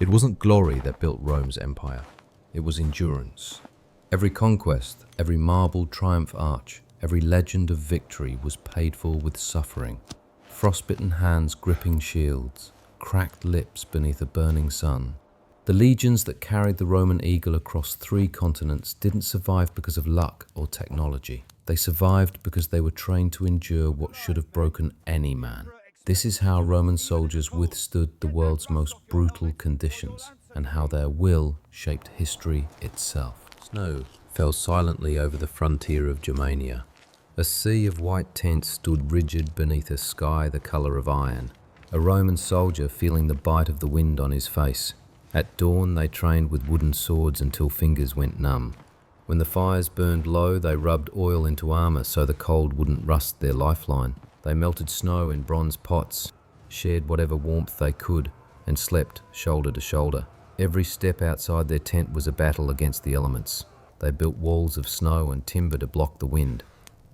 It wasn't glory that built Rome's empire. It was endurance. Every conquest, every marble triumph arch, every legend of victory was paid for with suffering. Frostbitten hands gripping shields, cracked lips beneath a burning sun. The legions that carried the Roman eagle across 3 continents didn't survive because of luck or technology. They survived because they were trained to endure what should have broken any man. This is how Roman soldiers withstood the world's most brutal conditions, and how their will shaped history itself. Snow fell silently over the frontier of Germania. A sea of white tents stood rigid beneath a sky the color of iron, a Roman soldier feeling the bite of the wind on his face. At dawn, they trained with wooden swords until fingers went numb. When the fires burned low, they rubbed oil into armor so the cold wouldn't rust their lifeline. They melted snow in bronze pots, shared whatever warmth they could, and slept shoulder to shoulder. Every step outside their tent was a battle against the elements. They built walls of snow and timber to block the wind.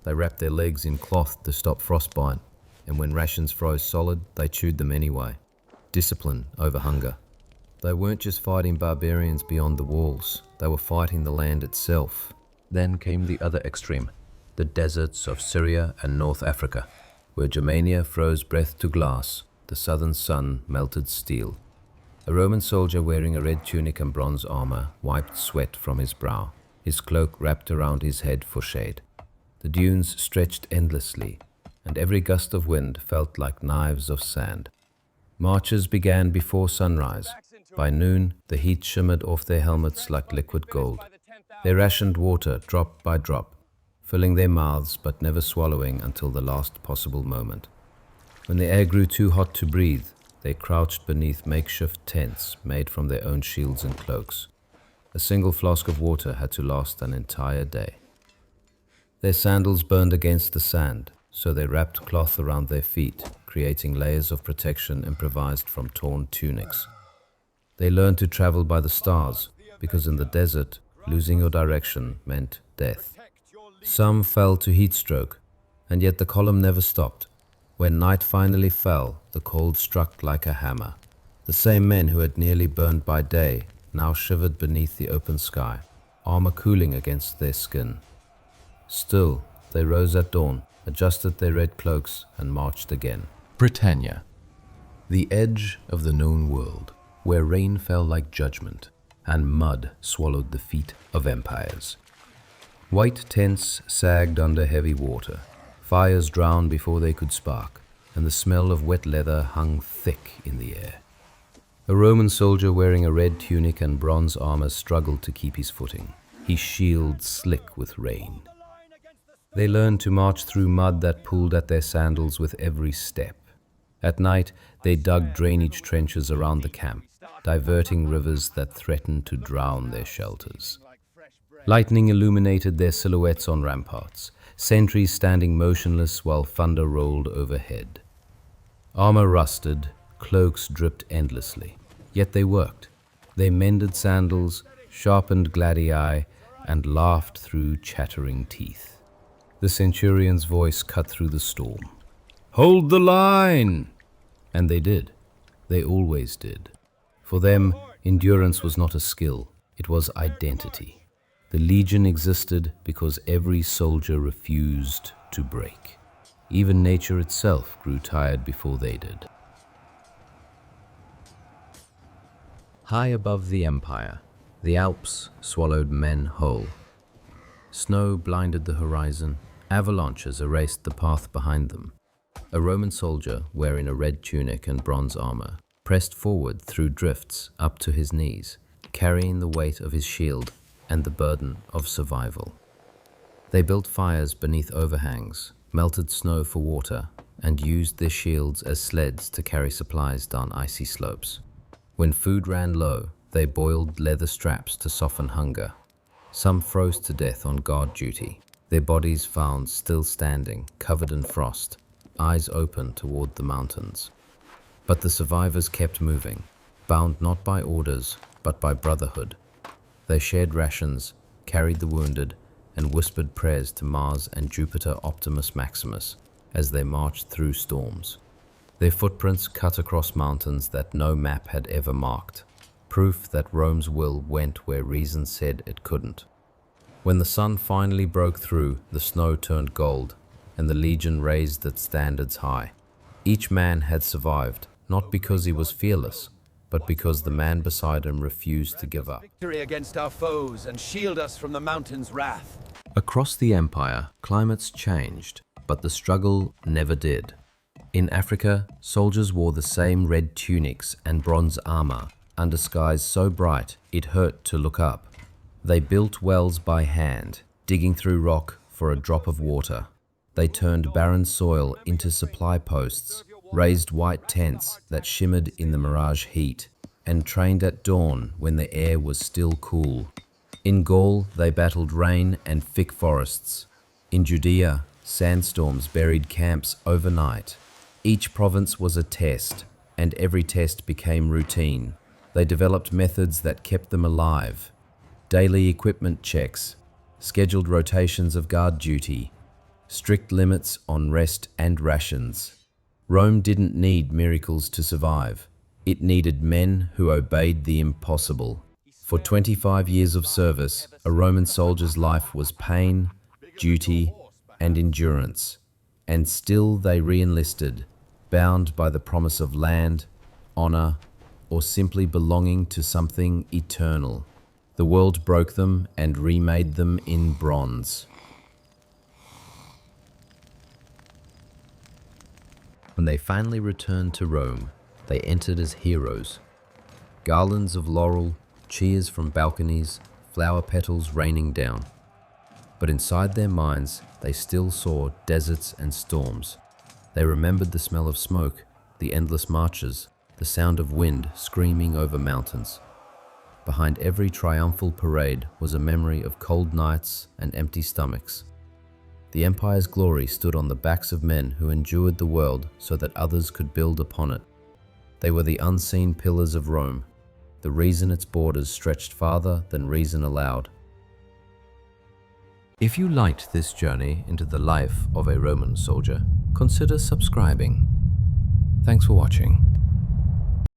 They wrapped their legs in cloth to stop frostbite, and when rations froze solid, they chewed them anyway. Discipline over hunger. They weren't just fighting barbarians beyond the walls, they were fighting the land itself. Then came the other extreme, the deserts of Syria and North Africa, where Germania froze breath to glass, the southern sun melted steel. A Roman soldier wearing a red tunic and bronze armor wiped sweat from his brow, his cloak wrapped around his head for shade. The dunes stretched endlessly, and every gust of wind felt like knives of sand. Marches began before sunrise. By noon, the heat shimmered off their helmets like liquid gold. They rationed water drop by drop, filling their mouths but never swallowing until the last possible moment. When the air grew too hot to breathe, they crouched beneath makeshift tents made from their own shields and cloaks. A single flask of water had to last an entire day. Their sandals burned against the sand, so they wrapped cloth around their feet, creating layers of protection improvised from torn tunics. They learned to travel by the stars, because in the desert, losing your direction meant death. Some fell to heat stroke, and yet the column never stopped. When night finally fell, the cold struck like a hammer. The same men who had nearly burned by day now shivered beneath the open sky, armor cooling against their skin. Still, they rose at dawn, adjusted their red cloaks, and marched again. Britannia, the edge of the known world, where rain fell like judgment, and mud swallowed the feet of empires. White tents sagged under heavy water, fires drowned before they could spark, and the smell of wet leather hung thick in the air. A Roman soldier wearing a red tunic and bronze armor struggled to keep his footing, his shield slick with rain. They learned to march through mud that pulled at their sandals with every step. At night, they dug drainage trenches around the camp, diverting rivers that threatened to drown their shelters. Lightning illuminated their silhouettes on ramparts, sentries standing motionless while thunder rolled overhead. Armor rusted, cloaks dripped endlessly, yet they worked. They mended sandals, sharpened gladii, and laughed through chattering teeth. The centurion's voice cut through the storm. "Hold the line!" And they did. They always did. For them, endurance was not a skill, it was identity. The legion existed because every soldier refused to break. Even nature itself grew tired before they did. High above the empire, the Alps swallowed men whole. Snow blinded the horizon, avalanches erased the path behind them. A Roman soldier, wearing a red tunic and bronze armor, pressed forward through drifts up to his knees, carrying the weight of his shield and the burden of survival. They built fires beneath overhangs, melted snow for water, and used their shields as sleds to carry supplies down icy slopes. When food ran low, they boiled leather straps to soften hunger. Some froze to death on guard duty, their bodies found still standing, covered in frost, eyes open toward the mountains. But the survivors kept moving, bound not by orders, but by brotherhood. They shared rations, carried the wounded, and whispered prayers to Mars and Jupiter Optimus Maximus as they marched through storms. Their footprints cut across mountains that no map had ever marked. proof that Rome's will went where reason said it couldn't. When the sun finally broke through, the snow turned gold, and the legion raised its standards high. Each man had survived, not because he was fearless, but because the man beside him refused to give up. Victory against our foes and shield us from the mountain's wrath. Across the empire, climates changed, but the struggle never did. In Africa, soldiers wore the same red tunics and bronze armor, under skies so bright it hurt to look up. They built wells by hand, digging through rock for a drop of water. They turned barren soil into supply posts, raised white tents that shimmered in the mirage heat, and trained at dawn when the air was still cool. In Gaul, they battled rain and thick forests. In Judea, sandstorms buried camps overnight. Each province was a test, and every test became routine. They developed methods that kept them alive. Daily equipment checks, scheduled rotations of guard duty, strict limits on rest and rations. Rome didn't need miracles to survive. It needed men who obeyed the impossible. For 25 years of service, a Roman soldier's life was pain, duty, and endurance. And still they re-enlisted, bound by the promise of land, honor, or simply belonging to something eternal. The world broke them and remade them in bronze. When they finally returned to Rome, they entered as heroes. Garlands of laurel, cheers from balconies, flower petals raining down. But inside their minds, they still saw deserts and storms. They remembered the smell of smoke, the endless marches, the sound of wind screaming over mountains. Behind every triumphal parade was a memory of cold nights and empty stomachs. The empire's glory stood on the backs of men who endured the world so that others could build upon it. They were the unseen pillars of Rome, the reason its borders stretched farther than reason allowed. If you liked this journey into the life of a Roman soldier, consider subscribing. Thanks for watching.